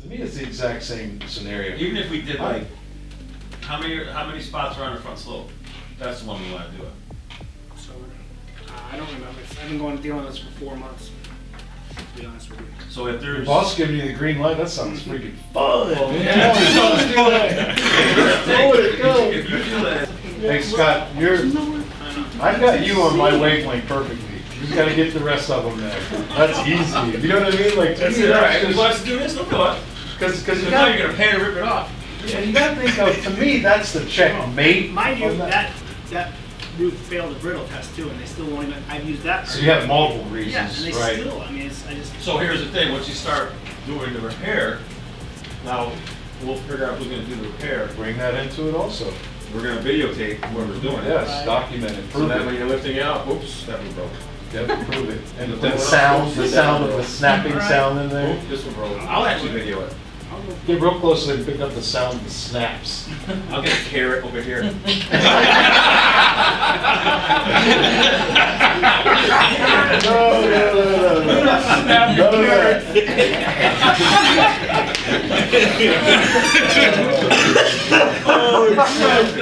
To me, it's the exact same scenario. Even if we did like, how many spots are on the front slope? That's the one we want to do it. So, I don't remember. I've been dealing with this for 4 months, to be honest with you. So if there's... The boss giving you the green light, that sounds freaking fun. Yeah. If you feel that. Hey Scott, I've got you on my wavelength perfectly. You just gotta get the rest of them there. That's easy. You know what I mean? Like That's it, alright. If let's do this, we'll do it. Because Now you're going to pay to rip it off. Yeah, you gotta think of, to me, that's the checkmate. Mind you, that roof failed the brittle test too, and they still won't even, I've used that. So you have multiple reasons, Yeah, and they right? still, I mean, I just. So here's the thing, once you start doing the repair, now we'll figure out who's going to do the repair. Bring that into it also. We're going to videotape whoever's doing it. Yes, document it, So prove that when it. you're lifting it up, oops, that one broke. Yep, prove it. And the sound of the snapping sound in there. This one broke. I'll actually video it. Get real close so they can pick up the sound of the snaps. I'll get a carrot over here. No.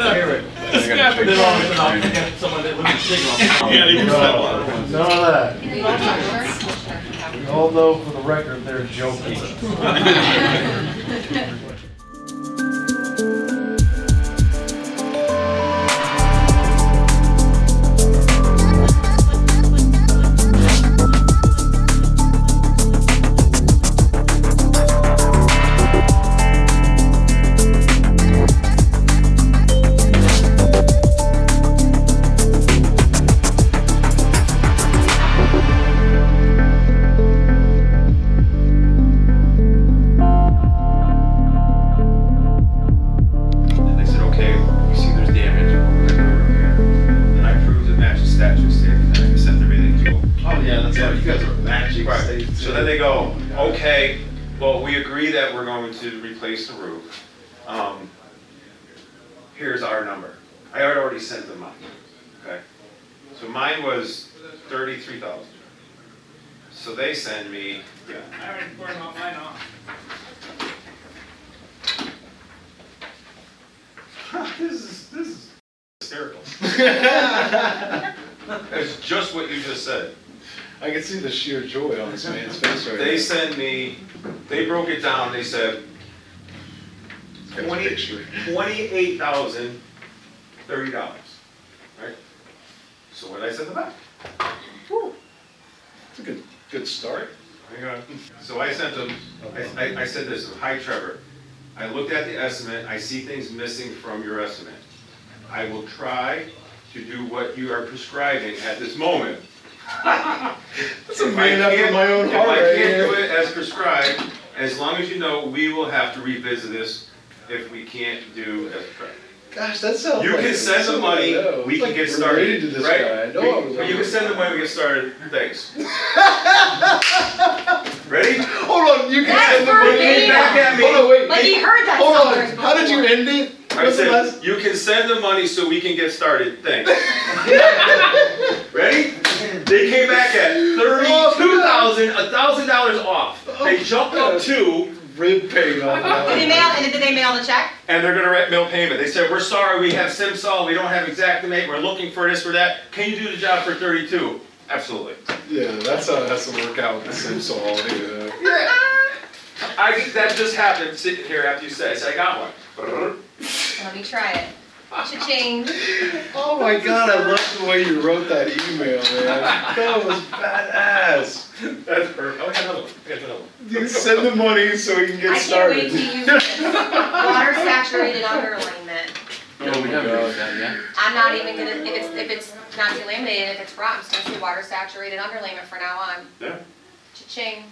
Carrot. Snapping it off and I'll get someone that lives in signal. Yeah, they use that one. None of that. We all know for the record they're joking. So then they go, okay, well, we agree that we're going to replace the roof. Here's our number. I had already sent them mine, okay? So mine was 33,000. So they send me, yeah. I already burned mine off. This is hysterical. It's just what you just said. I can see the sheer joy on this man's face right They sent me, they broke it down, they said $28,030, right? So what did I send them back? It's a good start. So I sent them, I said this, hi Trevor, I looked at the estimate, I see things missing from your estimate. I will try to do what you are prescribing at this moment. That's a man after my own heart. If I can't do it as prescribed, as long as you know, we will have to revisit this if we can't do as prescribed. Gosh, that sounds You like can send the money, we can get started, to this right? guy. I know You can send the money, we get started, thanks. Ready? Hold on, you can That's send the money. verbatim. Back at me. Hold on, wait. Like he heard that Hold somewhere on, how did you end it? I What's the said, last? you can send the money so we can get started, thanks. Ready? They came back at $32,000, $1,000 off. They jumped up to, Rib pain on that. Did they mail the check? and they're gonna mail payment. They said, we're sorry, we have SimSol, we don't have Xactimate, we're looking for this or that. Can you do the job for 32? Absolutely. Yeah, that's how it has to work out with the SimSol. Yeah. That just happened sitting here after you said, I said, I got one. Let me try it. Cha-ching. Oh my god, I love the way you wrote that email, man. That was badass. That's perfect. Oh, I got another one. I got another one. You send the money so we can get I can't started. wait to use this. Water saturated underlayment. Oh my god. I'm not even gonna, if it's not delaminated, if it's raw, I'm just gonna say water saturated underlayment for now on. Yeah. Cha-ching.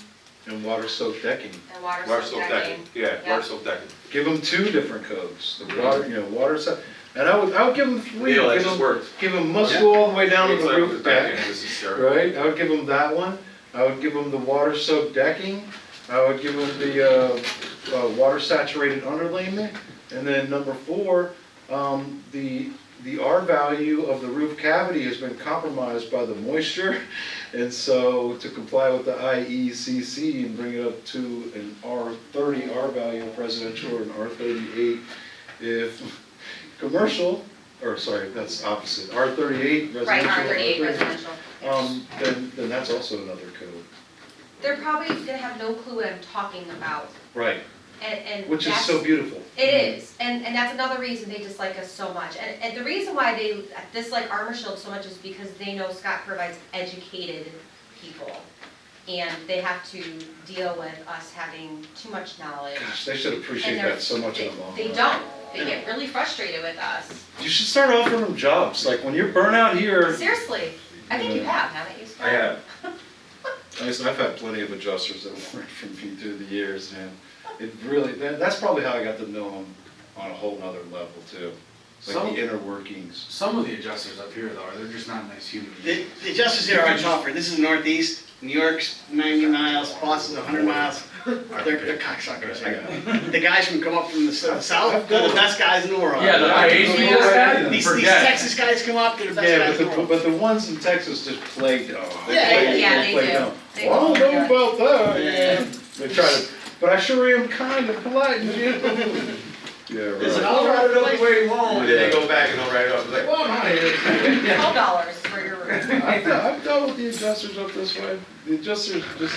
And water soaked decking. And water Water soaked soaked decking. decking. Yeah, Yeah. water soaked decking. Give them 2 different codes. The water, water soaked. And I would give them 3. Neil, that give just them, worked. Give them must go all the way down to It's the like roof the decking. deck. This is terrible. Right? I would give them that one. I would give them the water soaked decking. I would give them the water saturated underlayment. And then number 4, the R value of the roof cavity has been compromised by the moisture. And so to comply with the IECC and bring it up to an R30 R residential or an R38. If commercial, or sorry, that's opposite, R38 residential. Right, R38 residential. Then that's also another code. They're probably gonna have no clue what I'm talking about, Right, and which is that's- so beautiful. It is, and that's another reason they dislike us so much. And the reason why they dislike Armor Shield so much is because they know Scott provides educated people. And they have to deal with us having too much knowledge. Gosh, they should appreciate And they're- that so much in the long run. They don't. They get really frustrated with us. You should start offering them jobs, like when you're burnt out here. Seriously, I think you have, haven't you, Scott? I have. I've had plenty of adjusters that worked for me through the years, and it really, that's probably how I got to know them on a whole nother level too. Like Some- the inner workings. Some of the adjusters up here though, they're just not nice human beings. The adjusters here are tougher. This is Northeast. New York's 90 miles, Boston's 100 miles. They're cocksuckers. The guys from come up from the south, they're the best guys in the world. Yeah, the IAs, These forget. Texas guys come up, they're the best Yeah, guys in the world. but the ones in Texas just play dumb. Yeah, they play do. dumb. They Well, I do. don't know about that. Yeah. They try to, but I sure am kind of polite. Yeah, It's like, right. I'll write it up the way you want, and they Yeah. go back and they'll write it up, it's like, well, I'm out of here. $12 for your room. I've dealt with the adjusters up this way. The adjusters just,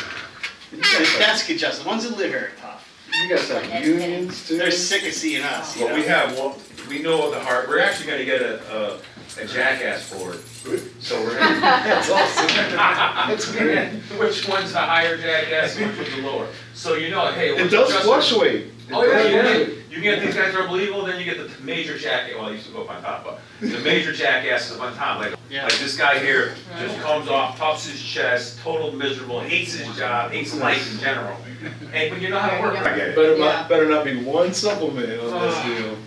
you The guys have, desk adjusters, the ones that live here are tough. you guys have unions too. They're sick of seeing us. you What we know? have, we know the hard, we're actually gonna get a jackass board. So we're gonna, That's awesome. That's great. Which one's the higher jackass and which one's the lower? So you know, hey, It which does adjuster- fluctuate. Oh, yeah, you get these guys are unbelievable, then you get the major jackass, well, I used to go up on top, but the major jackass is up on top, like this guy here just comes off, puffs his chest, total miserable, hates his job, hates life in general. And when you know how to work, I get it. Better not be one supplement on this deal.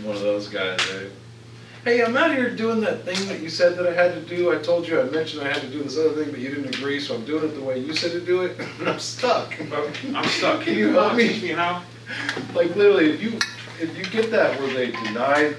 One of those guys, eh? Hey, I'm out here doing that thing that you said that I had to do. I told you, I mentioned I had to do this other thing, but you didn't agree, so I'm doing it the way you said to do it, and I'm stuck. I'm stuck. Can you help me? You know? Like literally, if you get that where they denied,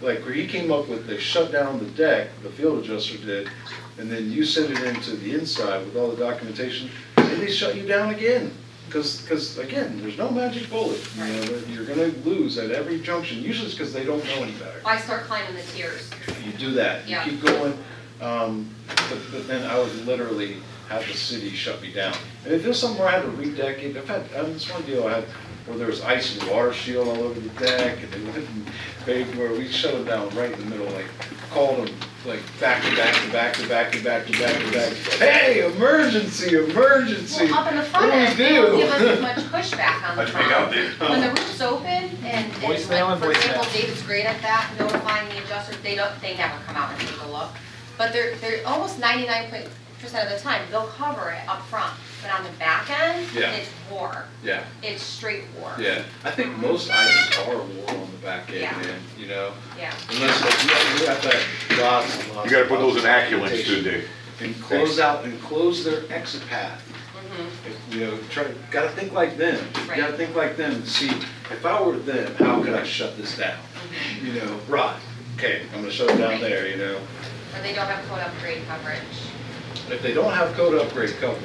like where he came up with, they shut down the deck, the field adjuster did, and then you send it into the inside with all the documentation, and they shut you down again. Because again, there's no magic bullet. You know, that you're gonna lose at every junction. Usually it's because they don't know any better. I start climbing the tiers. You do that. You Yeah. keep going. But then I would literally have the city shut me down. And if there's somewhere I had to redeck it, I've had this one deal I had where there was ice and water shield all over the deck, and they went and begged where we shut them down right in the middle, like called them like back to back to back to back to back to back to back. Hey, emergency, emergency! Well, up in the front What end, do we they don't give do? us much pushback on the How'd you make out, front. Dave? When the roof's open and Voicemail like, and for example, voicemail. David's great at that, notifying the adjusters, they never come out and take a look. But they're almost 99% of the time, they'll cover it up front. But on the back end, Yeah. it's war. Yeah. It's straight war. Yeah, I think most items are war on the back end, Yeah. man, you know? Yeah. Unless you got that lots and lots. You gotta put those in of acculents too, documentation. Dave. And close out, and close their exit path. Mhm. You know, gotta think like them. You Right. gotta think like them and see, if I were them, how could I shut this down? You know, right, okay, I'm gonna shut it down there, you know? Or they don't have code upgrade coverage. If they don't have code upgrade coverage,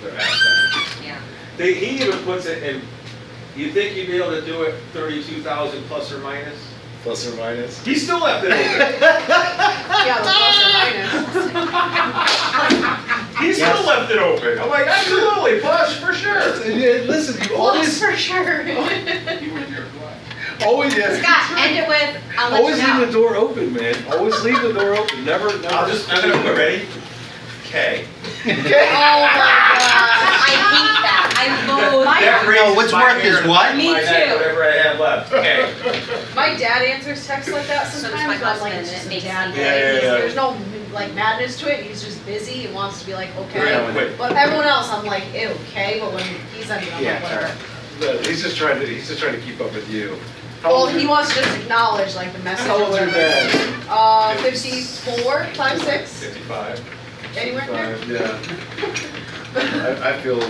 they're out. Yeah. He even puts it in, you think you'd be able to do it 32,000 plus or minus? Plus or minus. He still left it open. Yeah, the plus or minus. He still left it open. I'm like, absolutely, plus, for sure. Yeah, listen, you Plus always, for sure. always, yeah. Scott, end it with, I'll let Always you know. leave the door open, man. Always leave the door open. Never. I'm gonna put, ready? K. Oh my god. I hate that. I loathe That that. raises what's my worked hair is and what? Me my neck, too. Whatever I have left, K. My dad answers texts like that So does sometimes, my but I'm like, husband, it's and just it a makes dad me- thing. Yeah, yeah, yeah. There's no like madness to it, he's just busy and wants to be like, Very okay. quick. But everyone else, I'm like, ew, okay, but when he's ending, I'm like, whatever. He's just trying to keep up with you. Well, he wants to just acknowledge like the message. How old's or your whatever. dad? 54, 5, 6, 55. anywhere there? Yeah. I feel,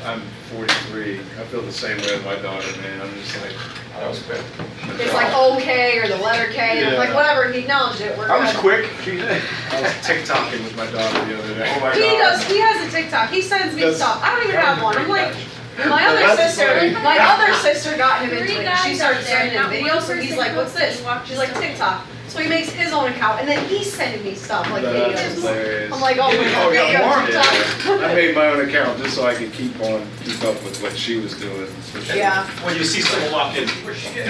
I'm 43. I feel the same way with my daughter, man. I'm just like, That was quick. It's like okay or the letter K, and I'm like, Yeah. whatever, he acknowledged it, we're I was good. quick. I was TikToking with my daughter the other day. Oh my He God. does, he has a TikTok, he sends me Does- stuff, I don't even have one, I'm like, My other sister got him into Three it. guys She started out there, sending him not one videos, and he's person like, "What's this?" posting She's like, "TikTok." So he makes his own account, and then he's sending me stuff like That's videos. hilarious. I'm like, "Oh my god, yeah, you're on yeah. TikTok." I made my own account just so I could keep up with what she was doing. Yeah. When you see someone walk in, where's she at?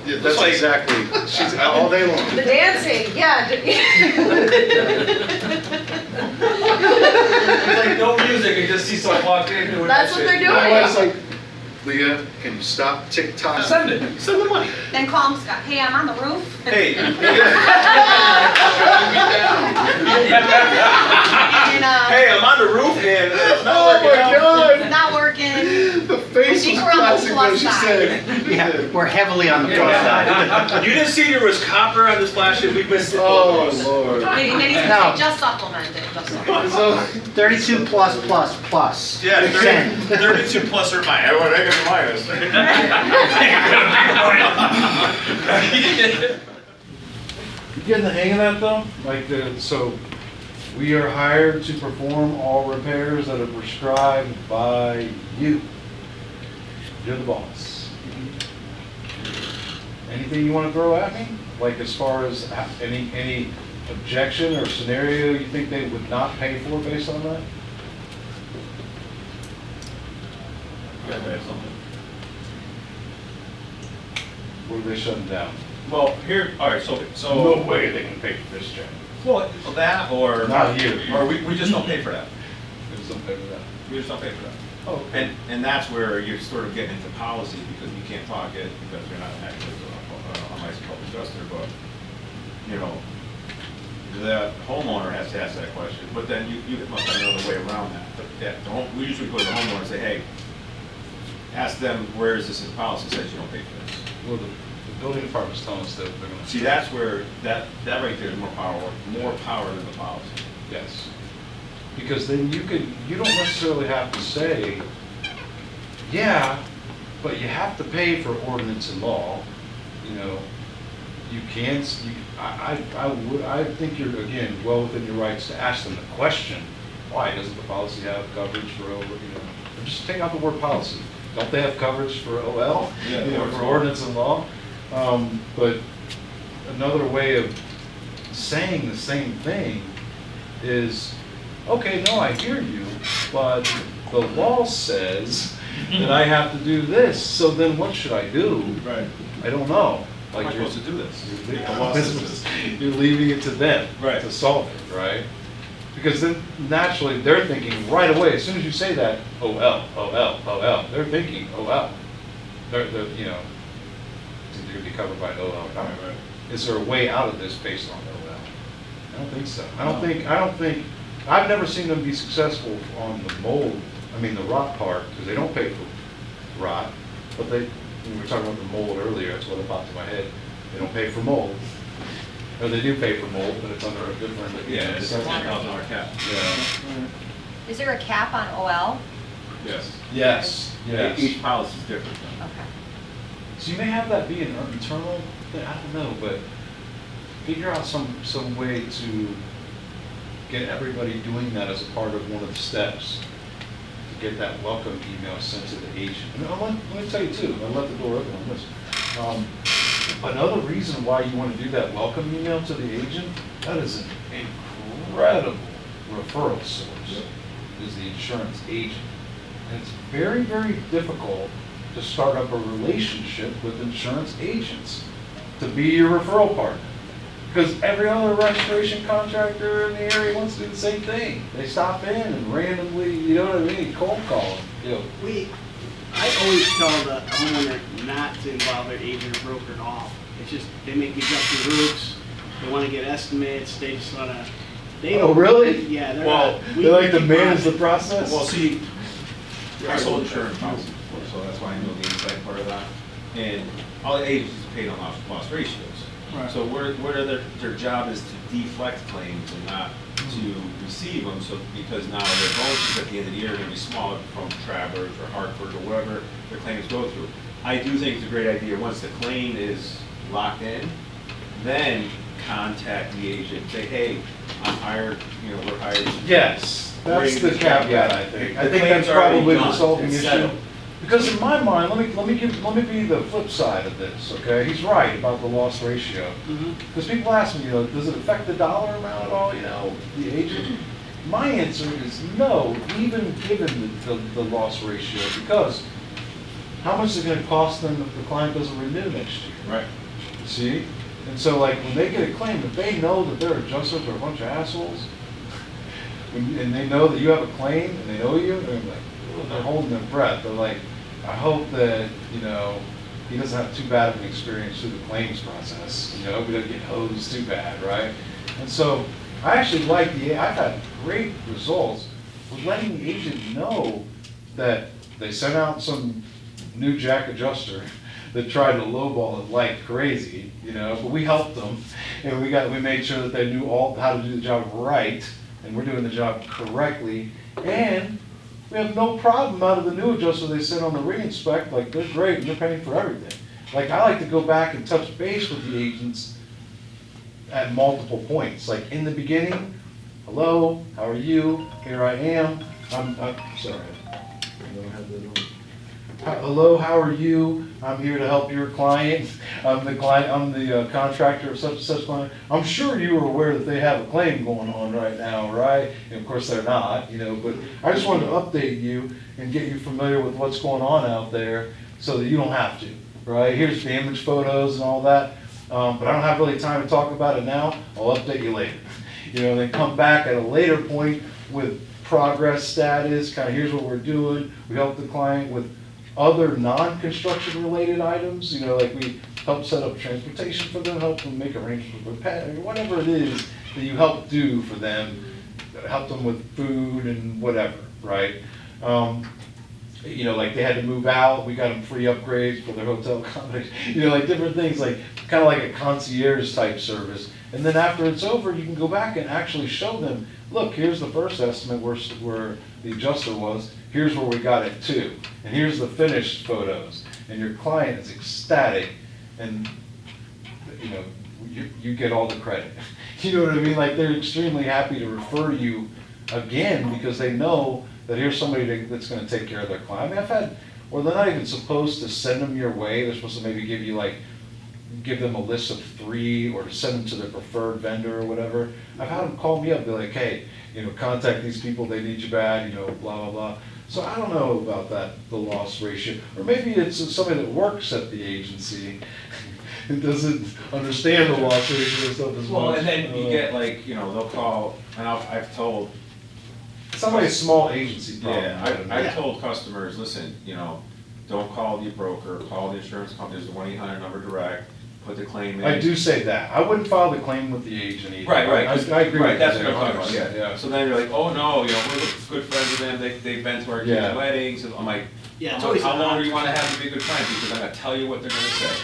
Yeah, that's like- exactly, she's all day long. The dancing, yeah. It's like no music, you just see someone walk in doing that That's what shit. they're doing. My wife's like, Leah, can you stop TikTok? Send it, send the money. Then call him Scott, hey, I'm on the roof. Hey. And, Hey, I'm on the roof and it's not Oh working my out. it's not working. The face I think was we're on the classic when plus she side. said. Yeah, we're heavily on the plus side. You didn't see there was copper on this flash and we missed it. Oh, Lord. And he's No. gonna say, just supplement it, just supplement it. So, 32 plus. Yeah, Send. 32 plus or minus. What I got minus. You getting the hang of that though? So we are hired to perform all repairs that are prescribed by you. You're the boss. Anything you want to throw at me? Like as far as any objection or scenario you think they would not pay for based on that? What are they shutting down? Well, here, all right, so No way they can pay for this job. well, that or Not you. or we just don't pay for that. There's some pay for that. We just don't pay for that. Oh, And that's where you're sort of getting into policy because you can't talk it because you're not actually a licensed public adjuster, but you know, the homeowner has to ask that question. But then you must have another way around that. But we usually go to the homeowner and say, hey, ask them where is this in the policy? It says you don't pay for this. well, the building department's telling us that they're gonna. See, that's where that right there is more power than the policy. Yes. Because then you don't necessarily have to say, yeah, but you have to pay for ordinance and law, you know. You can, I think you're, again, well within your rights to ask them the question, why doesn't the policy have coverage for, or just take out the word policy. Don't they have coverage for OL? Yeah, You know, for ordinance and law? But another way of saying the same thing is, okay, no, I hear you, but the law says that I have to do this, so then what should I do? Right. I don't know. How am I Like supposed to do this? you're leaving it to them Right. to solve it, right? Because then naturally they're thinking right away, as soon as you say that, OL, they're thinking OL. They're you know, they're gonna be covered by OL. Right. Is there a way out of this based on OL? I don't think so. I don't think, I've never seen them be successful on the mold, the rot part, because they don't pay for rot, but we were talking about the mold earlier, that's what popped in my head. They don't pay for mold. Or they do pay for mold, but it's under a different. Yeah, it's a $10,000 cap. Yeah. Is there a cap on OL? Yes. Yes, yes. Each policy is different. Okay. So you may have that be an internal thing, I don't know, but figure out some way to get everybody doing that as a part of one of the steps. To get that welcome email sent to the agent. And let me tell you too, I left the door open on this. Another reason why you want to do that welcome email to the agent, that is an incredible referral source, is the insurance agent. And it's very, very difficult to start up a relationship with insurance agents, to be your referral partner. Because every other restoration contractor in the area wants to do the same thing. They stop in and randomly, you know what I mean, cold call them. You know, I always tell the homeowner not to involve their agent or broker at all. It's just, they make you jump through hoops, they wanna get estimates, they just wanna, they don't. Oh, really? Yeah, they're Well, not. they like to manage the process? Well, see, I sold insurance policies before, so that's why I know the inside part of that. And all the agencies are paid on loss ratios. Right. So what are their job is to deflect claims and not to receive them, so because now their bonuses at the end of the year are gonna be smaller from Travers or Hartford or whatever their claims go through. I do think it's a great idea, once the claim is locked in, then contact the agent, say, hey, I'm hired, we're hired. Yes, That's bring the this back caveat, up. I think. The I think claim's that's probably already the done. solving It's issue. settled. Because in my mind, let me be the flip side of this, okay? He's right about the loss ratio. Because people ask me, does it affect the dollar amount at all, the agent? My answer is no, even given the loss ratio, because how much is it gonna cost them if the client doesn't renew next year? Right. See? And so like, when they get a claim, if they know that their adjusters are a bunch of assholes, and they know that you have a claim, and they owe you, they're like, they're holding their breath. They're like, I hope that, he doesn't have too bad of an experience through the claims process. We don't get hosed too bad, right? And so, I actually like I've had great results with letting the agent know that they sent out some new jack adjuster that tried to lowball it like crazy, but we helped them, and we made sure that they knew how to do the job right, and we're doing the job correctly, and we have no problem out of the new adjuster they sent on the re-inspect, like they're great and they're paying for everything. Like I like to go back and touch base with the agents at multiple points, like in the beginning, hello, how are you? Here I am. I'm sorry. I don't have that on. Hello, how are you? I'm here to help your client. I'm the contractor of such and such client. I'm sure you are aware that they have a claim going on right now, right? And of course they're not, but I just wanted to update you and get you familiar with what's going on out there so that you don't have to, right? Here's damage photos and all that, but I don't have really time to talk about it now. I'll update you later. Then come back at a later point with progress status, kind of here's what we're doing. We help the client with other non-construction related items, like we help set up transportation for them, help them make arrangements with pet, or whatever it is that you help do for them, help them with food and whatever, right? Like they had to move out, we got them free upgrades for their hotel accommodation, like different things, like kind of like a concierge type service. And then after it's over, you can go back and actually show them, look, here's the first estimate where the adjuster was, here's where we got it to, and here's the finished photos. And your client is ecstatic, and you get all the credit. You know what I mean? Like they're extremely happy to refer you again because they know that here's somebody that's gonna take care of their client. I mean, or they're not even supposed to send them your way, they're supposed to maybe give them a list of 3 or to send them to their preferred vendor or whatever. I've had them call me up, be like, hey, contact these people, they need you bad, blah, blah, blah. So I don't know about the loss ratio. Or maybe it's somebody that works at the agency who doesn't understand the loss ratio and stuff as much. Well, and then you get they'll call, and I've told. It's not like a small agency problem. Yeah, I've told customers, listen, don't call the broker, call the insurance company, there's the 1-800 number direct, put the claim in. I do say that. I wouldn't file the claim with the agent either. Right. I agree Right, with that's you what I'm talking about, 100%, yeah. So then you're like, oh no, we're good friends with them, they've been to our kids' Yeah. weddings, and I'm like, Yeah, it's how always long do you wanna have to be a good friend? Because I'm gonna tell you what they're gonna say.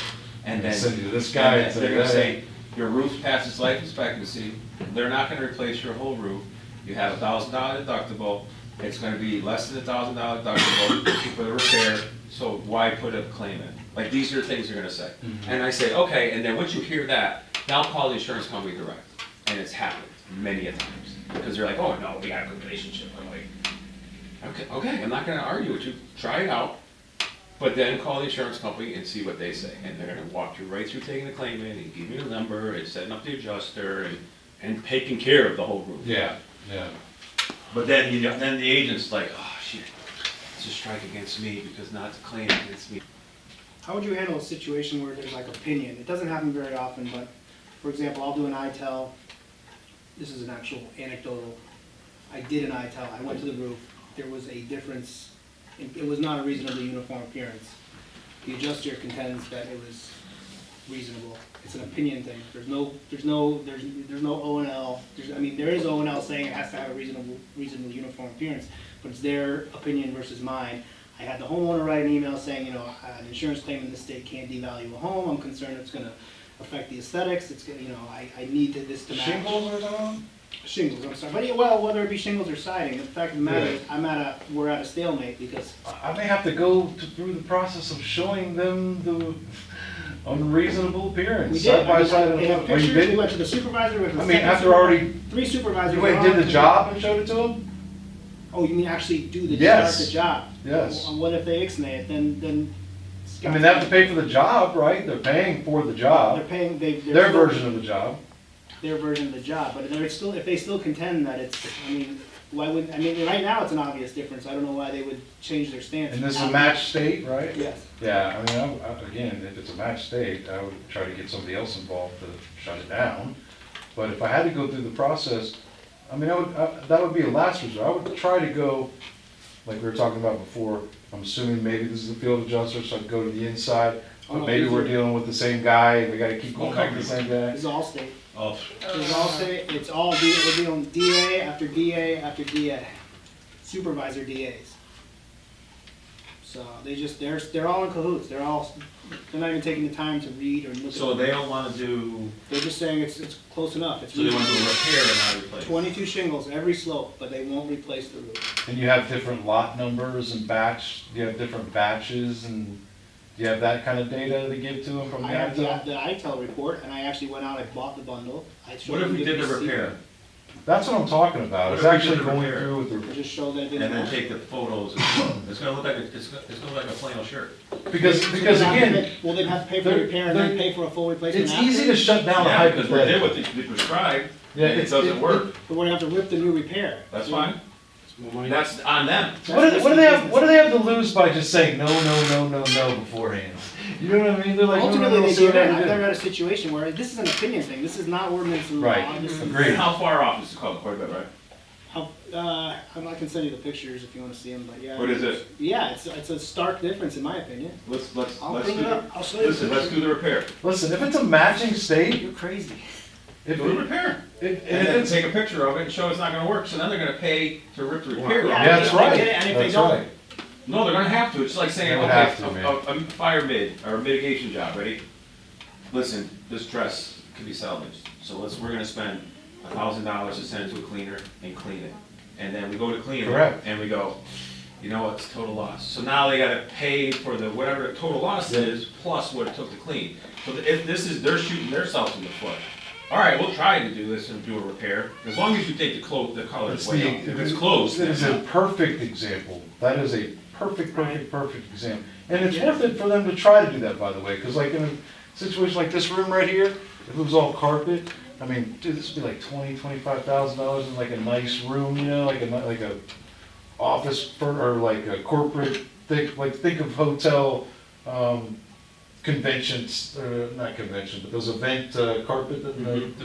And then, Send you to this guy and they're gonna say, say, your roof's past its life expectancy, they're not gonna replace your whole roof, you have $1,000 deductible, it's gonna be less than $1,000 deductible for the repair, so why put a claim in? Like, these are the things they're gonna say. And I say, okay, and then once you hear that, now call the insurance company direct. And it's happened many a times, because they're like, oh no, we got a good relationship. I'm like, okay, I'm not gonna argue with you, try it out, but then call the insurance company and see what they say. And they're gonna walk you right through taking the claim in, and give you the number, and setting up the adjuster, and taking care of the whole roof. yeah. But then, then the agent's like, oh shit, it's a strike against me because not to claim against me. How would you handle a situation where there's like opinion? It doesn't happen very often, but for example, I'll do an ITEL. This is an actual anecdotal. I did an ITEL, I went to the roof, there was a difference, it was not a reasonably uniform appearance. The adjuster contends that it was reasonable. It's an opinion thing. There's no O&L. There is O&L saying it has to have a reasonable uniform appearance, but it's their opinion versus mine. I had the homeowner write an email saying, an insurance claim in this state can't devalue a home. I'm concerned it's going to affect the aesthetics. It's going, I need this to match. Shingles are down? Shingles, I'm sorry. But well, whether it be shingles or siding, the fact of the matter is, we're at a stalemate because I may have to go through the process of showing them the unreasonable appearance. we Side did. by side. They have Oh, you pictures. did? We went to the supervisor. We went to the I mean, second after supervisor. already, 3 supervisors. you went and did the job and showed it to them? Oh, you mean actually do the, Yes. start the job? Yes. What if they ixnay it, then. I mean, they have to pay for the job, right? They're paying for the They're job, paying, they're. their still- version of the job. Their version of the job, but they're still, if they still contend that it's, I mean, why would, I mean, right now it's an obvious difference, I don't know why they would change their stance. And this is a match state, right? Yes. Yeah, I mean, again, if it's a match state, I would try to get somebody else involved to shut it down. But if I had to go through the process, I mean, that would be a last resort. I would try to go, like we were talking about before, I'm assuming maybe this is a field adjuster, so I'd go to the inside. Oh, But maybe we're dealing with the same guy, and we gotta keep going What back to the same guy. It's all state, Oh, it's all state, it's all, we're dealing DA after DA after DA, supervisor DAs. So they just, they're all in cahoots, they're not even taking the time to read or look at. so they don't wanna do, They're just saying it's close enough, it's so they wanna do a repair and not replace? 22 shingles every slope, but they won't replace the roof. And you have different lot numbers and you have different batches, and do you have that kind of data to give to them from the I have the ITEL? ITEL report, and I actually went out, I bought the bundle. I showed What if them we did the receipt. repair, That's what I'm talking about, What it's if we actually did the going repair? through with I the, just showed that it didn't and then match. take the photos as well? It's gonna look like, it's gonna look like a flannel shirt. because So they'd have to again, pay- Well, they'd have to pay for the they're- repair and then they're- pay for a full replacement it's after. easy to shut down a Yeah, because we did hypothetical. what they prescribed, Yeah, and it doesn't work, But we're gonna have to rip the new repair. that's fine. That's on them. What do they have to lose by just saying no beforehand? You know what I mean? They're like, no, Ultimately, they so do that. I've what never do had a situation where, this is an opinion thing, this is not ordinance and law. Right. This is- Agreed. And how far off is the code, quite a bit, right? I can send you the pictures if you wanna see them, but yeah. What is it? Yeah, it's a stark difference in my opinion. Let's I'll do bring it the, up, I'll show you. listen, let's do the repair. Listen, if it's a matching state, You're crazy. if Do the it, repair. if And then it's, take a picture of it and show it's not gonna work, so then they're gonna pay to rip the repair. Yeah, off. yeah, that's I right, get it, and if they that's don't- right. No, they're gonna have to, it's like saying, They would okay, have to, man. a fire mid, or a mitigation job, ready? Listen, this dress could be salvaged, so we're gonna spend $1,000 to send it to a cleaner and clean it. And then we go to clean it, Correct. and we go, you know what, it's total loss. So now they gotta pay for the, whatever the total loss is, plus what it took to clean. So if this is, they're shooting themselves in the foot. All right, we'll try to do this and do a repair, as long as you take the colors It's way up. If it's closed, It is then a perfect example. That is a perfect example. And it's worth it for them to try to do that, by the way, because like in a situation like this room right here, if it was all carpet, I mean, dude, this would be like $20,000-$25,000 in like a nice room, you know, like a office or like a corporate, think of hotel, conventions, not convention, but those event carpet, the big,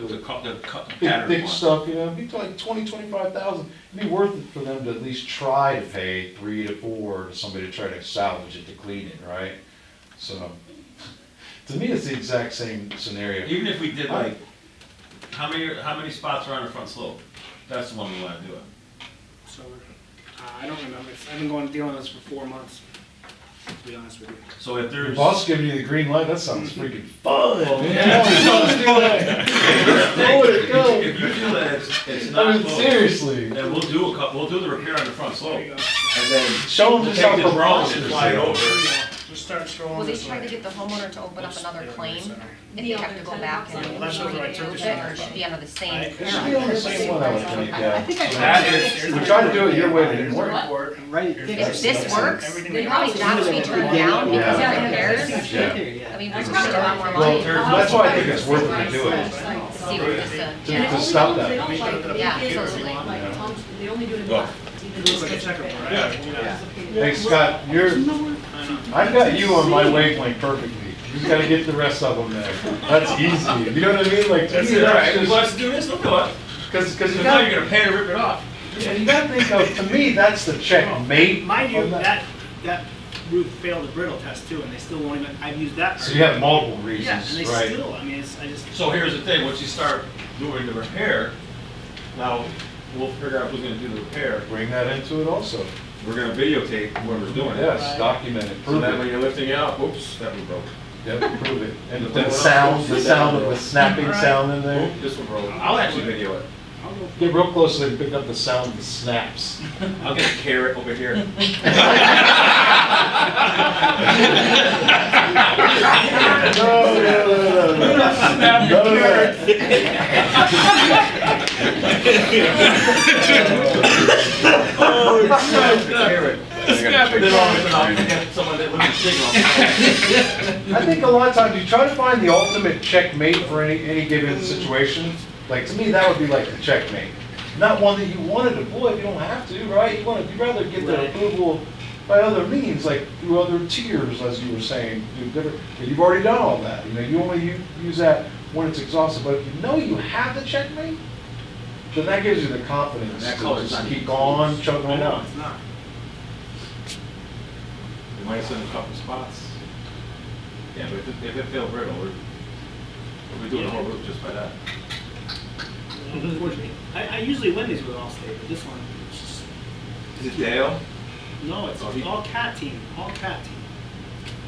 pattern big one. stuff, you know, it'd be like 20-25,000. It'd be worth it for them to at least try to pay 3 to 4 to somebody to try to salvage it, to clean it, right? So, to me, it's the exact same scenario. Even if we did like, how many spots are on the front slope? That's the one we wanna do it. So, I don't remember, I've been dealing with this for 4 months, to be honest with you. So if The there's. boss giving you the green light, that sounds freaking fun, Well, man. yeah. Let's do that. Go with it, go. If you feel that it's I not mean, close, seriously. then we'll do the repair on the front slope. There you go. And then Show them we'll just how take the drone and preposterous fly it it is. over. Just start scrolling Will they this try way. to get the homeowner to open up another claim if they have to go back and Well, that's what I took remove this it, one. or it should be under the same? It It should be on the same one, I would think, yeah. That is. We tried to do it your way, but it didn't work. Right. If this works, Everything then that probably goes not into to be it. turned down because of Yeah. repairs. Yeah. I mean, we're spending a lot more Well, money. that's why I think it's worth it to do it, See what this, to stop that. yeah, totally. They only do it in Look. It looks like a checkerboard, right? Hey, Scott, I've got you on my wavelength perfectly. You just gotta get the rest of them there. That's easy. You know what I mean? Like, That's it, all right, if let's do this, we'll do it. Because So you now got, you're gonna pay to rip it off. yeah, you gotta think of, to me, that's the checkmate. Mind you, on that roof failed the brittle test too, and they still won't even, I've used that. So you have multiple Yeah, and reasons, they right? still, I mean, I just. So here's the thing, once you start doing the repair, now we'll figure out who's gonna do the repair. Bring that into it also. We're gonna videotape whoever's doing it. Yes, document it, So prove then when it. you're lifting it up, oops, that one broke. Yep, prove it. And the sound of the snapping sound in there. Oop, this one broke. I'll actually video it. Get real close so they can pick up the sound of the snaps. I'll get a carrot over here. I think a lot of times you try to find the ultimate checkmate for any given situation. Like, to me, that would be like the checkmate. Not one that you want to deploy if you don't have to, right? You'd rather get the approval by other means, like through other tiers, as you were saying. But you've already done all that. You only use that when it's exhausted. But if you know you have the checkmate, then that gives you the confidence That to color's just not keep even on, chugging along. It's not. We might have sent a couple spots. Yeah, but if it failed brittle, we're doing the whole roof just by that. Unfortunately, I usually win these with Allstate, but this one, it's just, Is it Dale? no, it's all cat team, all cat team.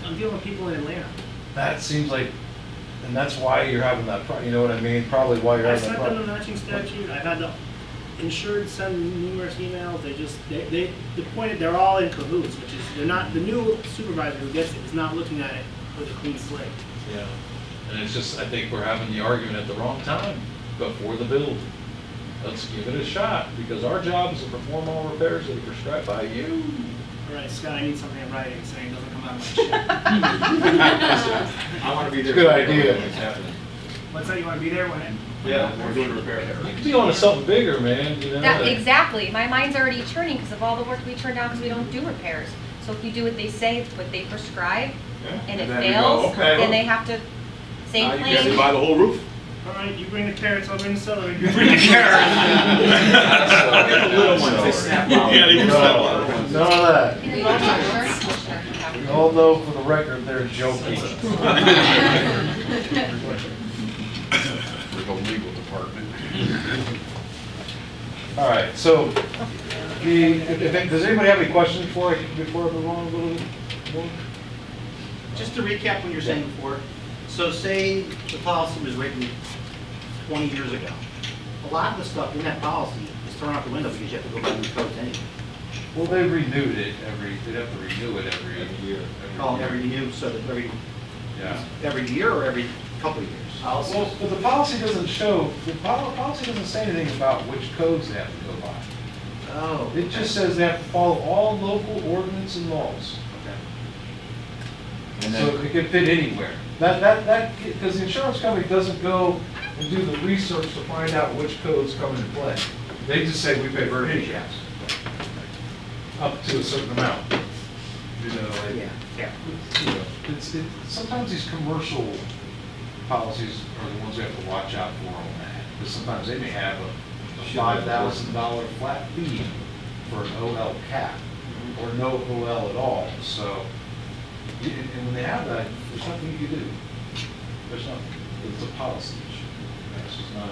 I'm dealing with people in Atlanta. That seems like, and that's why you're having that, you know what I mean? Probably why you're I having that sent them the problem. matching statute, I've had the insured send numerous emails, the point, they're all in cahoots, which is, they're not, the new supervisor who gets it is not looking at it with a clean slate. Yeah, and it's just, I think we're having the argument at the wrong time, before the build. Let's give it a shot, because our job is to perform all repairs that are prescribed by you. All right, Scott, I need something in writing saying it doesn't come out of my check. I want to be there. Good idea. When it's happening. What's that, you wanna be there when it? Yeah, we're doing a repair. You could be on to something bigger, man, you know? That, like- exactly, my mind's already churning because of all the work we turn down because we don't do repairs. So if we do what they say, what they prescribe, and it then we go, fails, okay, then well, they have to, now same you guys claim. buy the whole roof. All right, you bring the carrots, I'll bring the celery. You bring the carrots. The little ones, they snap out. Yeah, they do snap out. None of that. We all know for the record, they're joking. For the legal department. All right, so, does anybody have any questions before I move on a little bit more? Just to recap what you're saying before, so say the policy was written 20 years ago. A lot of the stuff in that policy is thrown out the window because you have to go by new codes anyway. Well, they renewed it they'd have to renew it every year. Every new, so that Yeah. every year or every couple of years? Well, but the policy doesn't show, policy doesn't say anything about which codes they have to go by. Oh. It just says they have to follow all local ordinance and laws. And So then, it can fit anywhere. Because the insurance company doesn't go and do the research to find out which codes come into play. They just say we pay for handicaps. Up to a certain amount. You know, like, Yeah. you know, sometimes these commercial policies are the ones we have to watch out for on that. Because sometimes they may have a $5,000 flat fee for an OL cap, or no OL at all, so, and when they have that, there's nothing you can do. There's nothing, it's a policy issue. It's just not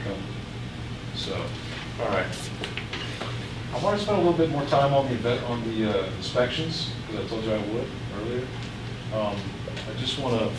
covered. So, all right. I want to spend a little bit more time on the inspections, because I told you I would earlier. I just want to